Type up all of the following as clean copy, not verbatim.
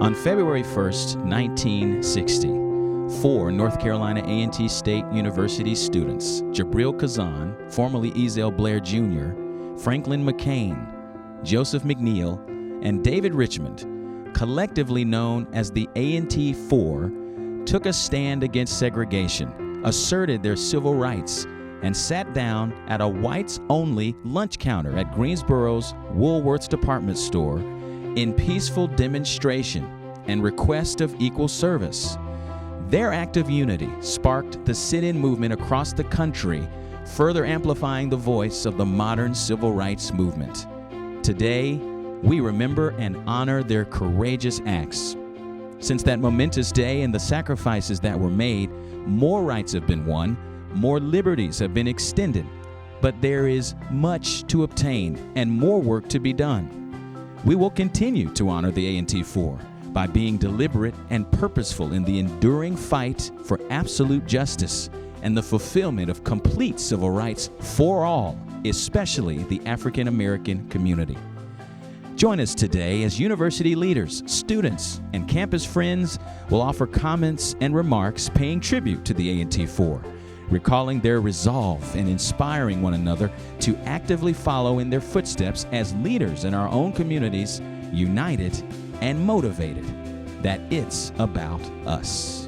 On February 1st, 1960, four North Carolina A&T State University students, Jabril Kazan, formerly Ezel Blair Jr., Franklin McCain, Joseph McNeil, and David Richmond, collectively known as the A&T Four, took a stand against segregation, asserted their civil rights, and sat down at a whites-only lunch counter at Greensboro's Woolworth department store in peaceful demonstration and request of equal service. Their act of unity sparked the sit-in movement across the country, further amplifying the voice of the modern civil rights movement. Today, we remember and honor their courageous acts. Since that momentous day and the sacrifices that were made, more rights have been won, more liberties have been extended, but there is much to obtain and more work to be done. We will continue to honor the A&T Four by being deliberate and purposeful in the enduring fight for absolute justice and the fulfillment of complete civil rights for all, especially the African American community. Join us today as university leaders, students, and campus friends will offer comments and remarks paying tribute to the A&T Four, recalling their resolve and inspiring one another to actively follow in their footsteps as leaders in our own communities, united and motivated that it's about us.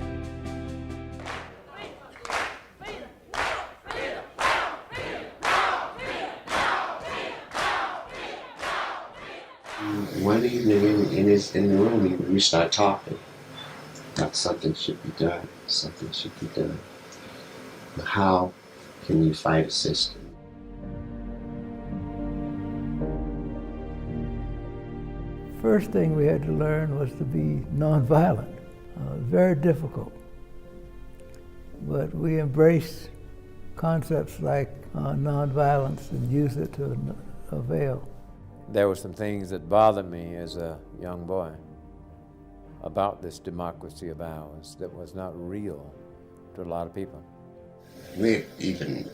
One evening in the room, we start talking about something should be done. Something should be done. How can you fight a system? First thing we had to learn was to be nonviolent. Very difficult. But we embraced concepts like nonviolence and used it to avail. There were some things that bothered me as a young boy about this democracy of ours that was not real to a lot of people. We even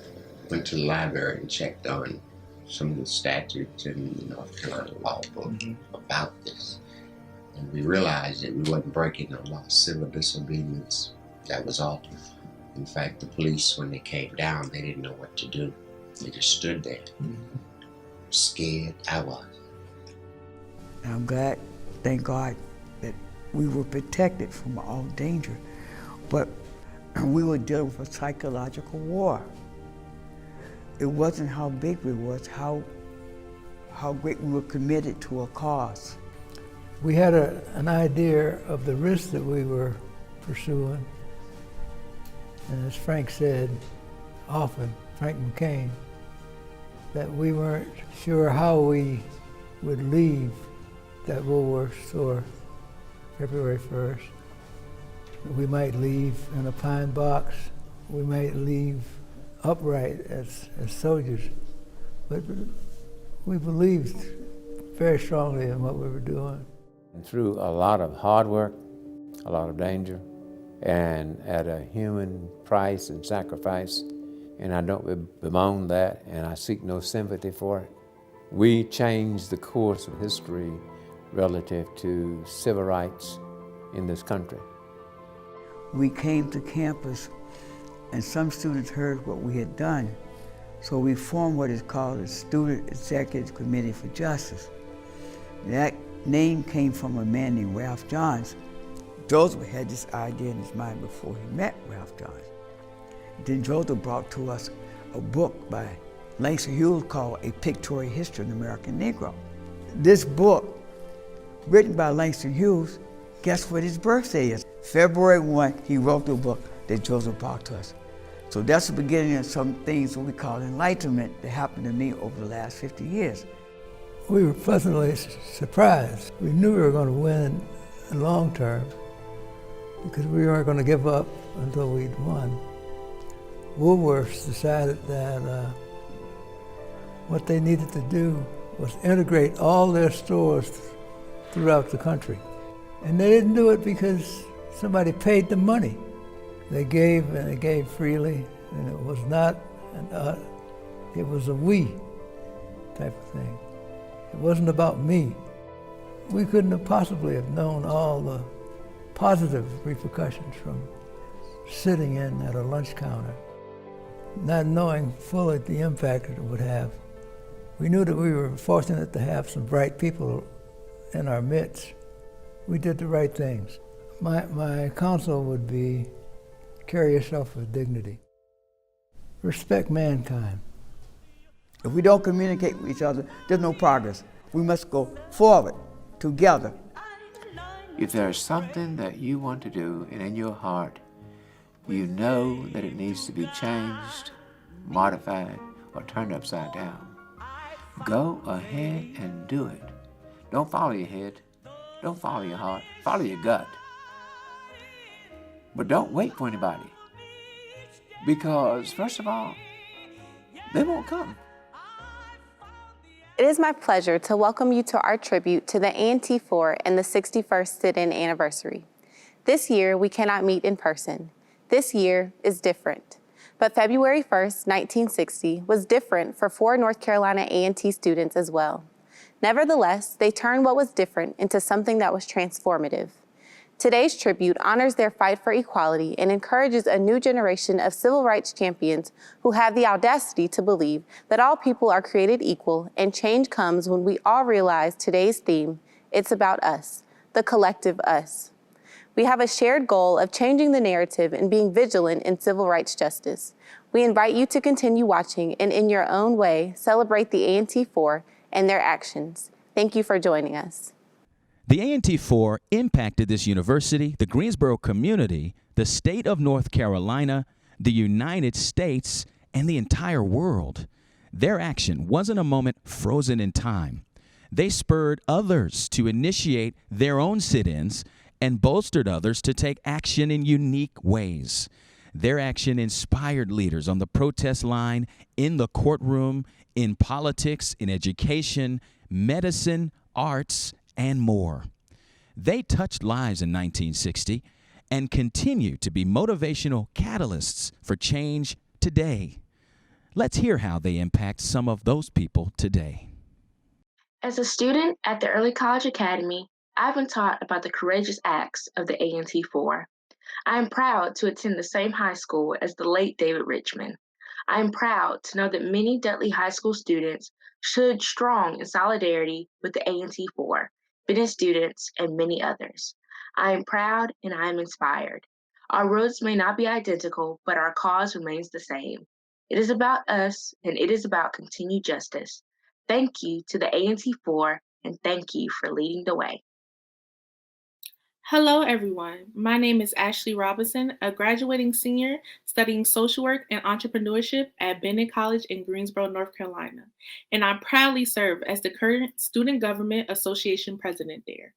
went to the library and checked on some of the statutes in the North Carolina law book about this. And we realized that we wasn't breaking no law. Civil disobedience, that was all. In fact, the police, when they came down, they didn't know what to do. They just stood there, scared. I was. And I'm glad, thank God, that we were protected from all danger. But we were dealing with a psychological war. It wasn't how big we was, how great we were committed to a cause. We had an idea of the risks that we were pursuing. And as Frank said often, Frank McCain, that we weren't sure how we would leave that Woolworth store February 1st. We might leave in a pine box. We might leave upright as soldiers. But we believed very strongly in what we were doing. And through a lot of hard work, a lot of danger, and at a human price and sacrifice, and I don't bemoan that, and I seek no sympathy for it, we changed the course of history relative to civil rights in this country. We came to campus and some students heard what we had done. So we formed what is called the Student Executive Committee for Justice. That name came from a man named Ralph Johns. Joseph had this idea in his mind before he met Ralph Johns. Then Joseph brought to us a book by Langston Hughes called A Pictorial History of the American Negro. This book, written by Langston Hughes, guess what his birthday is? February 1, he wrote the book that Joseph brought to us. So that's the beginning of some things that we call enlightenment that happened to me over the last 50 years. We were pleasantly surprised. We knew we were going to win in the long term because we weren't going to give up until we'd won. Woolworth decided that what they needed to do was integrate all their stores throughout the country. And they didn't do it because somebody paid them money. They gave, and they gave freely, and it was not it was a we type of thing. It wasn't about me. we couldn't have possibly have known all the positive repercussions from sitting in at a lunch counter, not knowing fully the impact it would have. We knew that we were fortunate to have some bright people in our midst. We did the right things. My counsel would be, carry yourself with dignity. Respect mankind. If we don't communicate with each other, there's no progress. We must go forward together. If there's something that you want to do and in your heart, you know that it needs to be changed, modified, or turned upside down, go ahead and do it. Don't follow your head. Don't follow your heart. Follow your gut. But don't wait for anybody. Because, first of all, they won't come. It is my pleasure to welcome you to our tribute to the A&T Four and the 61st sit-in anniversary. This year, we cannot meet in person. This year is different. But February 1st, 1960 was different for 4 North Carolina A&T students as well. Nevertheless, they turned what was different into something that was transformative. Today's tribute honors their fight for equality and encourages a new generation of civil rights champions who have the audacity to believe that all people are created equal and change comes when we all realize today's theme, it's about us, the collective us. We have a shared goal of changing the narrative and being vigilant in civil rights justice. We invite you to continue watching and in your own way, celebrate the A&T Four and their actions. Thank you for joining us. The A&T Four impacted this university, the Greensboro community, the state of North Carolina, the United States, and the entire world. Their action wasn't a moment frozen in time. They spurred others to initiate their own sit-ins and bolstered others to take action in unique ways. Their action inspired leaders on the protest line, in the courtroom, in politics, in education, medicine, arts, and more. They touched lives in 1960 and continue to be motivational catalysts for change today. Let's hear how they impact some of those people today. As a student at the Early College Academy, I've been taught about the courageous acts of the A&T Four. I am proud to attend the same high school as the late David Richmond. I am proud to know that many Dudley High School students stood strong in solidarity with the A&T Four, Bennett students, and many others. I am proud and I am inspired. Our roads may not be identical, but our cause remains the same. It is about us, and it is about continued justice. Thank you to the A&T Four, and thank you for leading the way. Hello, everyone. My name is Ashley Robinson, a graduating senior studying social work and entrepreneurship at Bennett College in Greensboro, North Carolina, and I proudly serve as the current Student Government Association president there.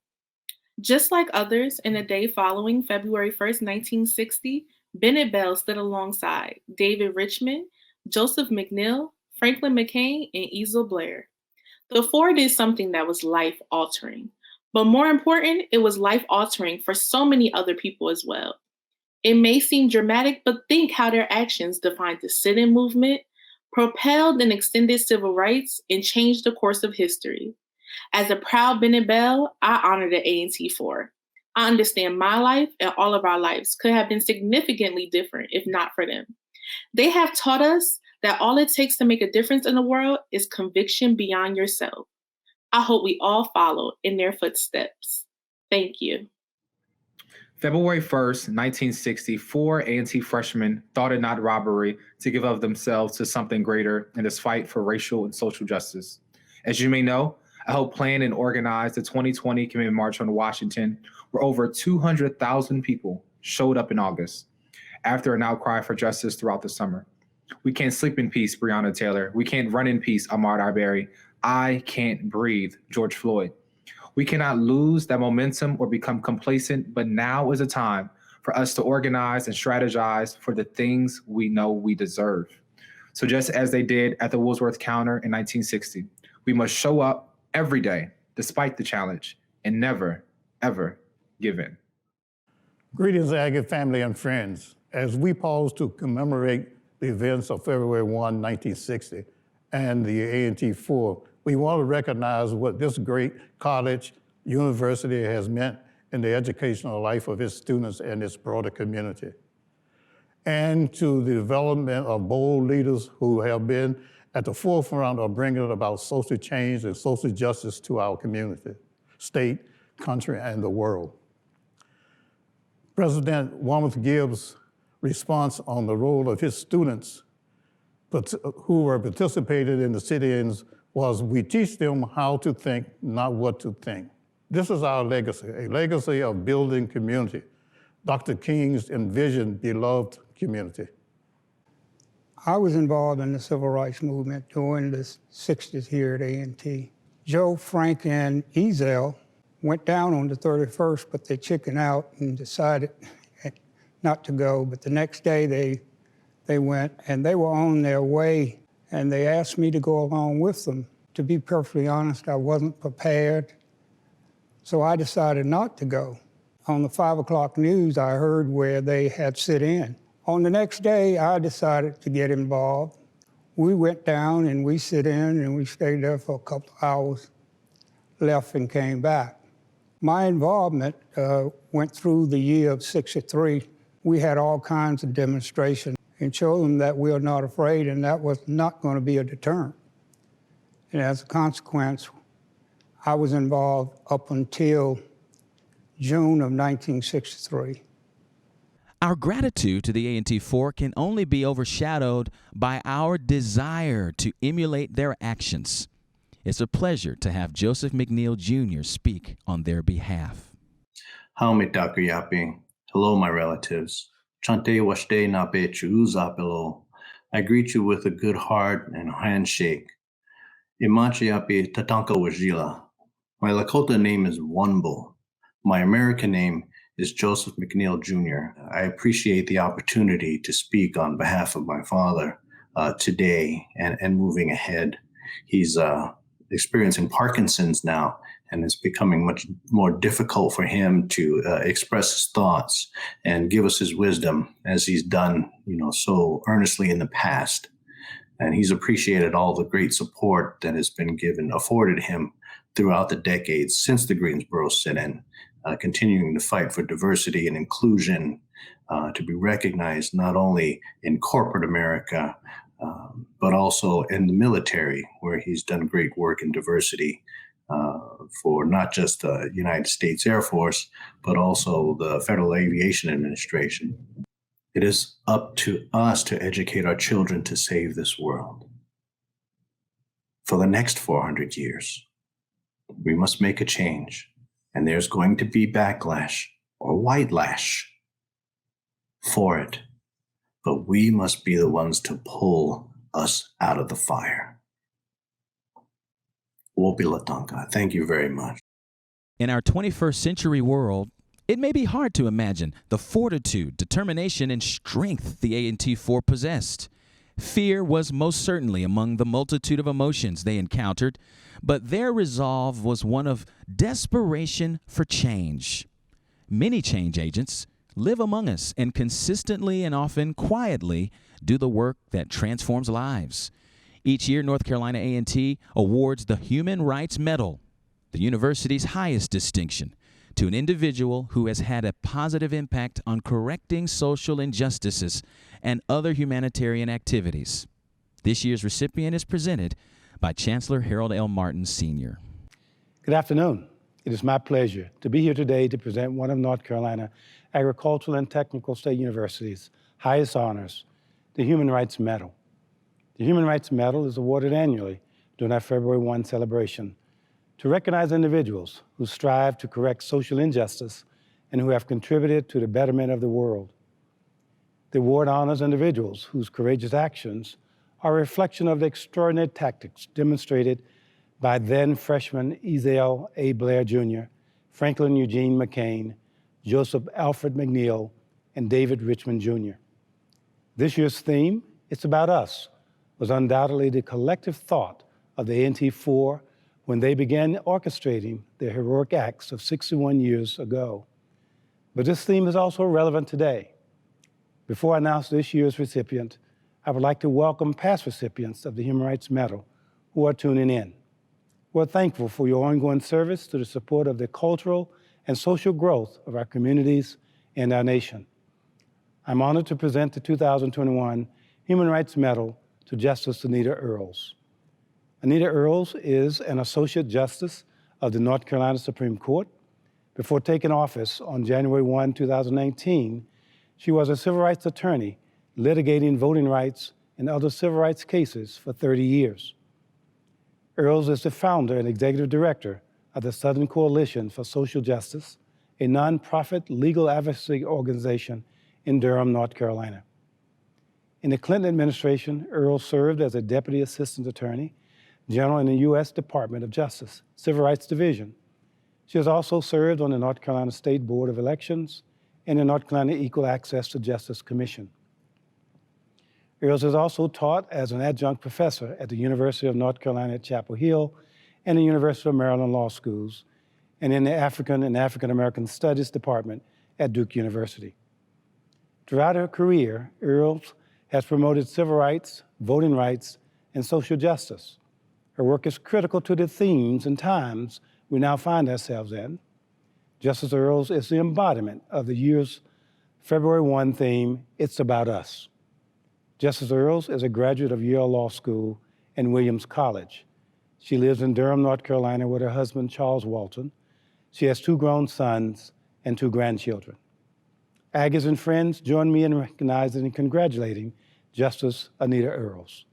Just like others, in the day following February 1st, 1960, Bennett Bell stood alongside David Richmond, Joseph McNeil, Franklin McCain, and Ezel Blair. The four did something that was life-altering. But more important, it was life-altering for so many other people as well. It may seem dramatic, but think how their actions defined the sit-in movement, propelled and extended civil rights, and changed the course of history. As a proud Bennett Bell, I honor the A&T Four. I understand my life and all of our lives could have been significantly different if not for them. They have taught us that all it takes to make a difference in the world is conviction beyond yourself. I hope we all follow in their footsteps. Thank you. February 1st, 1960, 4 A&T freshmen thought it not robbery to give of themselves to something greater in this fight for racial and social justice. As you may know, I helped plan and organize the 2020 Community March on Washington, where over 200,000 people showed up in August after an outcry for justice throughout the summer. We can't sleep in peace, Breonna Taylor. We can't run in peace, Ahmaud Arbery. I can't breathe, George Floyd. We cannot lose that momentum or become complacent, but now is a time for us to organize and strategize for the things we know we deserve. So just as they did at the Woolworth counter in 1960, we must show up every day, despite the challenge, and never, ever give in. Greetings, Agate family and friends. As we pause to commemorate the events of February 1, 1960, and the A&T Four, we want to recognize what this great college university has meant in the educational life of its students and its broader community, and to the development of bold leaders who have been at the forefront of bringing about social change and social justice to our community, state, country, and the world. President Woolworth Gibbs' response on the role of his students who were participated in the sit-ins was, "We teach them how to think, not what to think." This is our legacy, a legacy of building community, Dr. King's envisioned beloved community. I was involved in the civil rights movement during the 60s here at A&T. Joe, Frank, and Ezel went down on the 31st, but they chickened out and decided not to go. But the next day they went, and they were on their way, and they asked me to go along with them. To be perfectly honest, I wasn't prepared, so I decided not to go. On the 5 o'clock news, I heard where they had sit-in. On the next day, I decided to get involved. We went down and we sit in and we stayed there for a couple of hours, left and came back. My involvement went through the year of '63. We had all kinds of demonstrations and showed them that we are not afraid, and that was not going to be a deterrent. And as a consequence, I was involved up until June of 1963. Our gratitude to the A&T Four can only be overshadowed by our desire to emulate their actions. It's a pleasure to have Joseph McNeil Jr. speak on their behalf. Hello, my relatives. Chante washte nape chuuzapelo. I greet you with a good heart and handshake. Imachi ape tatanka wajila. My Lakota name is Wunbo. My American name is Joseph McNeil Jr. I appreciate the opportunity to speak on behalf of my father today and moving ahead. He's experiencing Parkinson's now, and it's becoming much more difficult for him to express his thoughts and give us his wisdom as he's done, so earnestly in the past. And he's appreciated all the great support that has been afforded him throughout the decades since the Greensboro sit-in, continuing to fight for diversity and inclusion, to be recognized not only in corporate America, but also in the military, where he's done great work in diversity for not just the United States Air Force, but also the Federal Aviation Administration. It is up to us to educate our children to save this world. For the next 400 years, we must make a change, and there's going to be backlash or white lash for it. But we must be the ones to pull us out of the fire. Wopilatanka, thank you very much. In our 21st century world, it may be hard to imagine the fortitude, determination, and strength the A&T Four possessed. Fear was most certainly among the multitude of emotions they encountered, but their resolve was one of desperation for change. Many change agents live among us and consistently and often quietly do the work that transforms lives. Each year, North Carolina A&T awards the Human Rights Medal, the university's highest distinction, to an individual who has had a positive impact on correcting social injustices and other humanitarian activities. This year's recipient is presented by Chancellor Harold L. Martin, Sr. Good afternoon. It is my pleasure to be here today to present one of North Carolina Agricultural and Technical State University's highest honors, the Human Rights Medal. The Human Rights Medal is awarded annually during our February 1 celebration to recognize individuals who strive to correct social injustice and who have contributed to the betterment of the world. The award honors individuals whose courageous actions are a reflection of the extraordinary tactics demonstrated by then freshman Ezel A. Blair Jr., Franklin Eugene McCain, Joseph Alfred McNeil, and David Richmond Jr. This year's theme, It's About Us, was undoubtedly the collective thought of the A&T Four when they began orchestrating their heroic acts of 61 years ago. But this theme is also relevant today. Before I announce this year's recipient, I would like to welcome past recipients of the Human Rights Medal who are tuning in. We're thankful for your ongoing service to the support of the cultural and social growth of our communities and our nation. I'm honored to present the 2021 Human Rights Medal to Justice Anita Earls. Anita Earls is an Associate Justice of the North Carolina Supreme Court. Before taking office on January 1, 2019, she was a civil rights attorney litigating voting rights and other civil rights cases for 30 years. Earls is the founder and executive director of the Southern Coalition for Social Justice, a nonprofit legal advocacy organization in Durham, North Carolina. In the Clinton administration, Earls served as a Deputy Assistant Attorney General in the U.S. Department of Justice, Civil Rights Division. She has also served on the North Carolina State Board of Elections and the North Carolina Equal Access to Justice Commission. Earls has also taught as an adjunct professor at the University of North Carolina at Chapel Hill and the University of Maryland Law Schools, and in the African and African American Studies Department at Duke University. Throughout her career, Earls has promoted civil rights, voting rights, and social justice. Her work is critical to the themes and times we now find ourselves in. Justice Earls is the embodiment of the year's February 1 theme, It's About Us. Justice Earls is a graduate of Yale Law School and Williams College. She lives in Durham, North Carolina with her husband, Charles Walton. She has 2 grown sons and 2 grandchildren. Aggies and friends, join me in recognizing and congratulating Justice Anita Earls.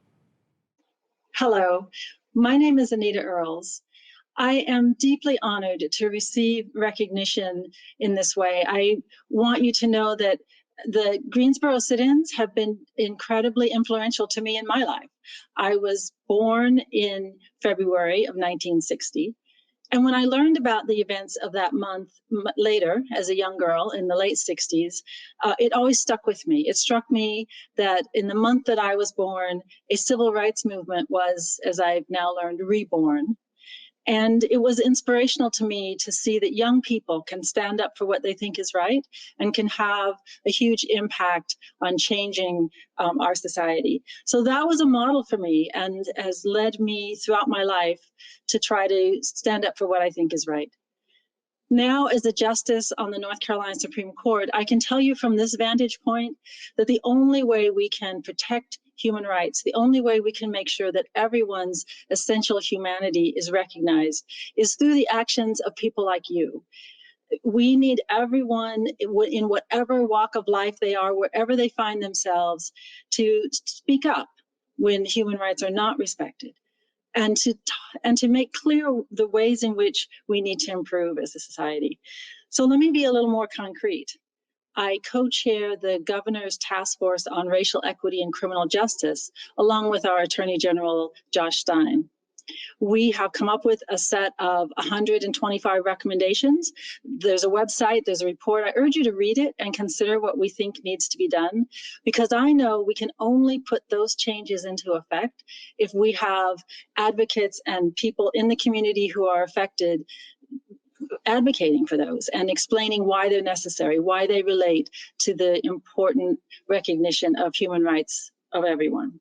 Hello, my name is Anita Earls. I am deeply honored to receive recognition in this way. I want you to know that the Greensboro sit-ins have been incredibly influential to me in my life. I was born in February of 1960. And when I learned about the events of that month later, as a young girl in the late 60s, it always stuck with me. It struck me that in the month that I was born, a civil rights movement was, as I've now learned, reborn. And it was inspirational to me to see that young people can stand up for what they think is right and can have a huge impact on changing our society. So that was a model for me and has led me throughout my life to try to stand up for what I think is right. Now, as a justice on the North Carolina Supreme Court, I can tell you from this vantage point that the only way we can protect human rights, the only way we can make sure that everyone's essential humanity is recognized is through the actions of people like you. We need everyone in whatever walk of life they are, wherever they find themselves, to speak up when human rights are not respected. And to make clear the ways in which we need to improve as a society. So let me be a little more concrete. I co-chair the Governor's Task Force on Racial Equity and Criminal Justice, along with our Attorney General, Josh Stein. We have come up with a set of 125 recommendations. There's a website, there's a report. I urge you to read it and consider what we think needs to be done, because I know we can only put those changes into effect if we have advocates and people in the community who are affected advocating for those and explaining why they're necessary, why they relate to the important recognition of human rights of everyone.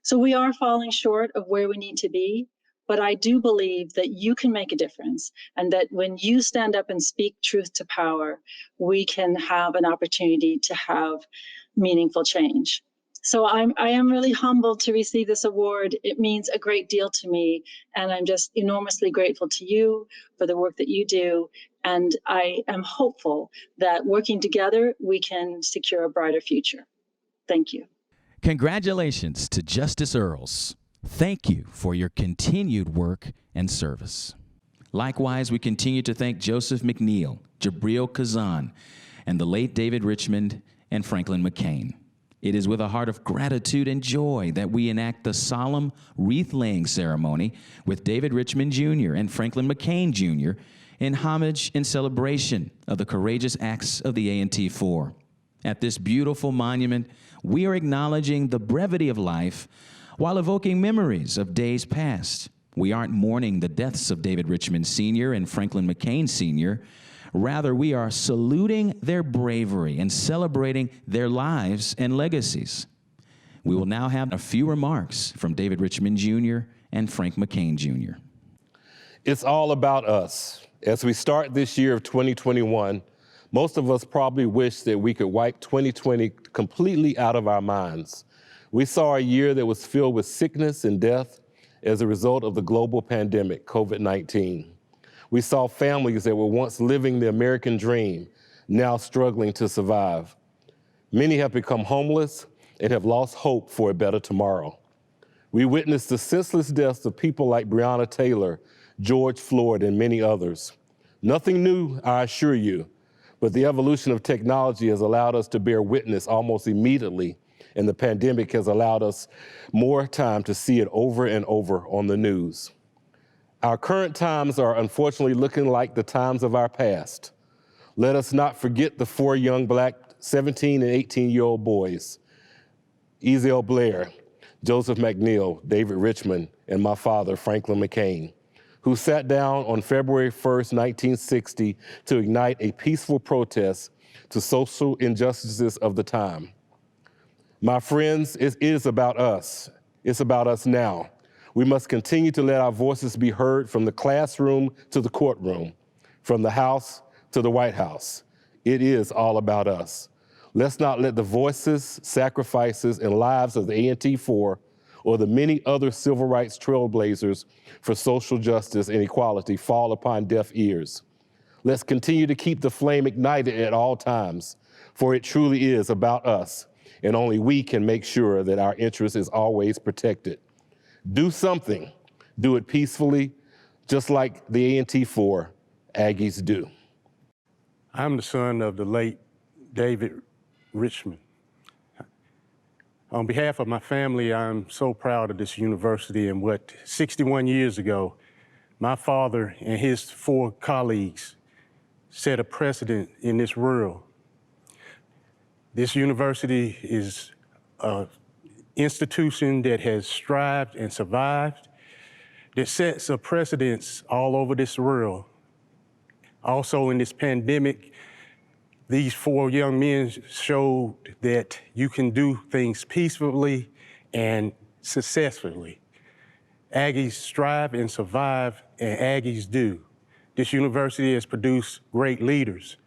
So we are falling short of where we need to be, but I do believe that you can make a difference, and that when you stand up and speak truth to power, we can have an opportunity to have meaningful change. So I am really humbled to receive this award. It means a great deal to me, and I'm just enormously grateful to you for the work that you do. And I am hopeful that working together, we can secure a brighter future. Thank you. Congratulations to Justice Earls. Thank you for your continued work and service. Likewise, we continue to thank Joseph McNeil, Jabril Kazan, and the late David Richmond and Franklin McCain. It is with a heart of gratitude and joy that we enact the solemn wreath-laying ceremony with David Richmond Jr. and Franklin McCain Jr. in homage and celebration of the courageous acts of the A&T Four. At this beautiful monument, we are acknowledging the brevity of life while evoking memories of days past. We aren't mourning the deaths of David Richmond Sr. and Franklin McCain Sr., rather, we are saluting their bravery and celebrating their lives and legacies. We will now have a few remarks from David Richmond Jr. and Frank McCain Jr. It's all about us. As we start this year of 2021, most of us probably wish that we could wipe 2020 completely out of our minds. We saw a year that was filled with sickness and death as a result of the global pandemic, COVID-19. We saw families that were once living the American dream, now struggling to survive. Many have become homeless and have lost hope for a better tomorrow. We witnessed the senseless deaths of people like Breonna Taylor, George Floyd, and many others. Nothing new, I assure you, but the evolution of technology has allowed us to bear witness almost immediately, and the pandemic has allowed us more time to see it over and over on the news. Our current times are unfortunately looking like the times of our past. Let us not forget the 4 young Black 17 and 18-year-old boys, Ezel Blair, Joseph McNeil, David Richmond, and my father, Franklin McCain, who sat down on February 1st, 1960 to ignite a peaceful protest to social injustices of the time. My friends, it is about us. It's about us now. We must continue to let our voices be heard from the classroom to the courtroom, from the House to the White House. It is all about us. Let's not let the voices, sacrifices, and lives of the A&T Four or the many other civil rights trailblazers for social justice and equality fall upon deaf ears. Let's continue to keep the flame ignited at all times, for it truly is about us, and only we can make sure that our interest is always protected. Do something, do it peacefully, just like the A&T Four Aggies do. I'm the son of the late David Richmond. On behalf of my family, I'm so proud of this university and what 61 years ago, my father and his 4 colleagues set a precedent in this world. This university is an institution that has strived and survived, that sets a precedence all over this world. Also in this pandemic, these 4 young men showed that you can do things peacefully and successfully. Aggies strive and survive, and Aggies do. This university has produced great leaders.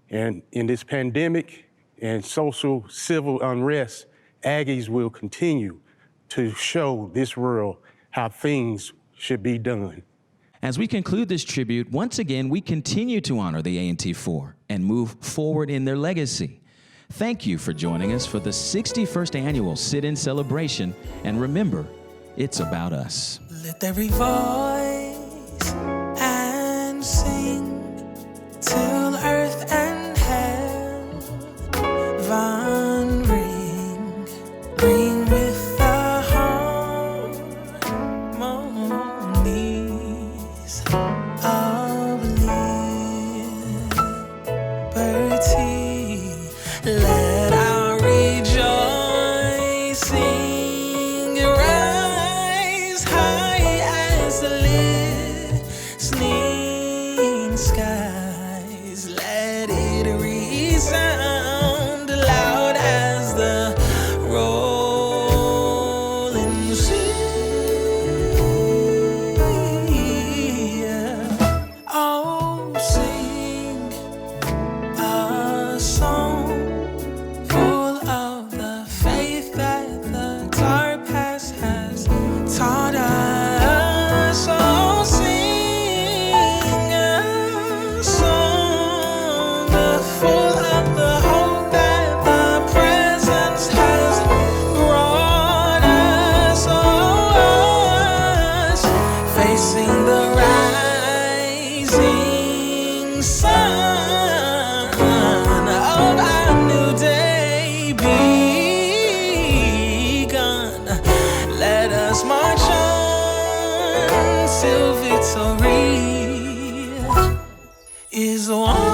And in this pandemic and social civil unrest, Aggies will continue to show this world how things should be done. As we conclude this tribute, once again, we continue to honor the A&T Four and move forward in their legacy. Thank you for joining us for the 61st Annual Sit-In Celebration, and remember, it's about us. Lift every voice and sing till earth and heaven ring, ring with the harmonies of liberty. Let our rejoicing rise high as the listening skies. Let it resound loud as the rolling sea. Oh, sing a song full of the faith that the dark past has taught us. Oh, sing a song full of the hope that the presence has brought us. Oh, us facing the rising sun of our new day begun. Let us march on till victory is won.